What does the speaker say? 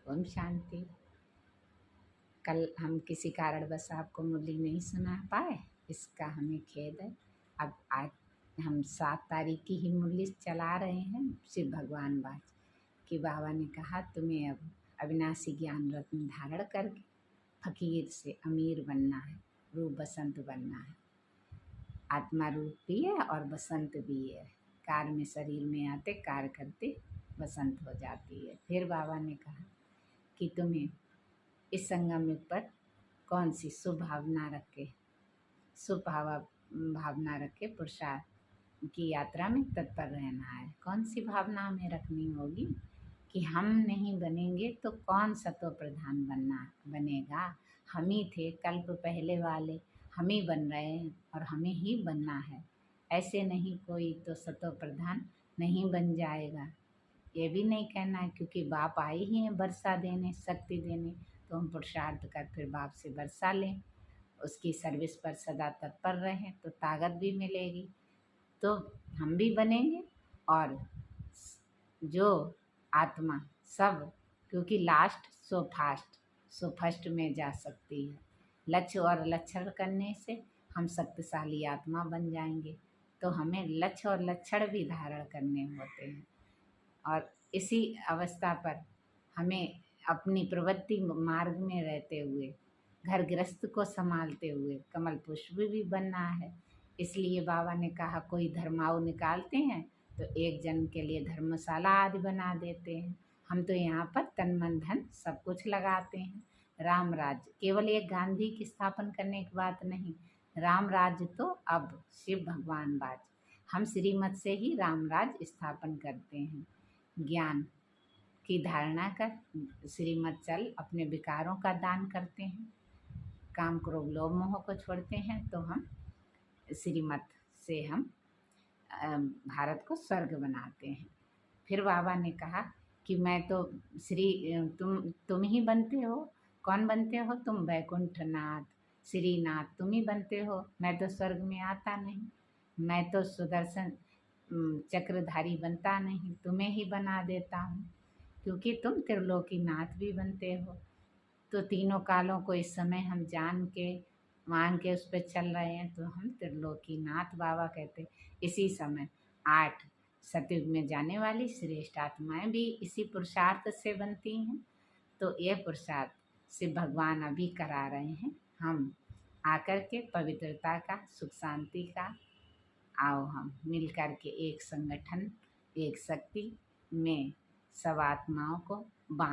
ओम शांति। कल हम किसी कारणवश आपको मुरली नहीं सुना पाए, इसका हमें खेद है। अब आज हम 7 तारीख की ही मुरली चला रहे हैं। शिव भगवान बाज कि बाबा ने कहा तुम्हें अब अविनाशी ज्ञान रत्न धारण करके फकीर से अमीर बनना है, रूप बसंत बनना है। आत्मा रूप भी है और बसंत भी है। कार में शरीर में आते कार करते बसंत हो जाती है। फिर बाबा ने कहा कि तुम्हें इस संगम युग पर कौन सी शुभ भावना रख के पुरुषार्थ की यात्रा में तत्पर रहना है। कौन सी भावना हमें रखनी होगी कि हम नहीं बनेंगे तो कौन सतो प्रधान बनेगा। हम ही थे कल्प पहले वाले, हम ही बन रहे हैं और हमें ही बनना है। ऐसे नहीं कोई तो सतो प्रधान नहीं बन जाएगा। ये भी नहीं कहना है क्योंकि बाप आए ही हैं वर्षा देने, शक्ति देने, तो हम पुरुषार्थ कर फिर बाप से वर्षा लें, उसकी सर्विस पर सदा तत्पर रहें तो ताकत भी मिलेगी। तो हम भी बनेंगे और जो आत्मा सब, क्योंकि लास्ट सो फर्स्ट में जा सकती है। लक्ष्य और लक्षण करने से हम शक्तिशाली आत्मा बन जाएंगे। तो हमें लक्ष्य और लक्षण भी धारण करने होते हैं और इसी अवस्था पर हमें अपनी प्रवृत्ति मार्ग में रहते हुए घर गृहस्थ को संभालते हुए कमल पुष्प भी बनना है। इसलिए बाबा ने कहा कोई धर्माऊ निकालते हैं तो एक जन के लिए धर्मशाला आदि बना देते हैं। हम तो यहाँ पर तन मन धन सब कुछ लगाते हैं। राम राज्य केवल एक गांधी की स्थापन करने की बात नहीं, राम राज्य तो अब शिव भगवान बाज, हम श्रीमत से ही राम राज्य स्थापन करते हैं। ज्ञान की धारणा कर श्रीमत चल अपने विकारों का दान करते हैं, काम क्रोध लोभ मोह को छोड़ते हैं तो हम श्रीमत से हम भारत को स्वर्ग बनाते हैं। फिर बाबा ने कहा कि मैं तो तुम ही बनते हो। कौन बनते हो तुम? वैकुंठनाथ श्रीनाथ तुम ही बनते हो। मैं तो स्वर्ग में आता नहीं, मैं तो सुदर्शन चक्रधारी बनता नहीं, तुम्हें ही बना देता हूँ क्योंकि तुम त्रिलोकीनाथ भी बनते हो। तो तीनों कालों को इस समय हम मान के उस पर चल रहे हैं तो हम त्रिलोकीनाथ बाबा कहते। इसी समय 8 सतयुग में जाने वाली श्रेष्ठ आत्माएं भी इसी पुरुषार्थ से बनती हैं। तो ये पुरुषार्थ शिव भगवान अभी करा रहे हैं। हम आकर के पवित्रता का, सुख शांति का, आओ हम मिल कर के एक संगठन, एक शक्ति में सब आत्माओं को बांध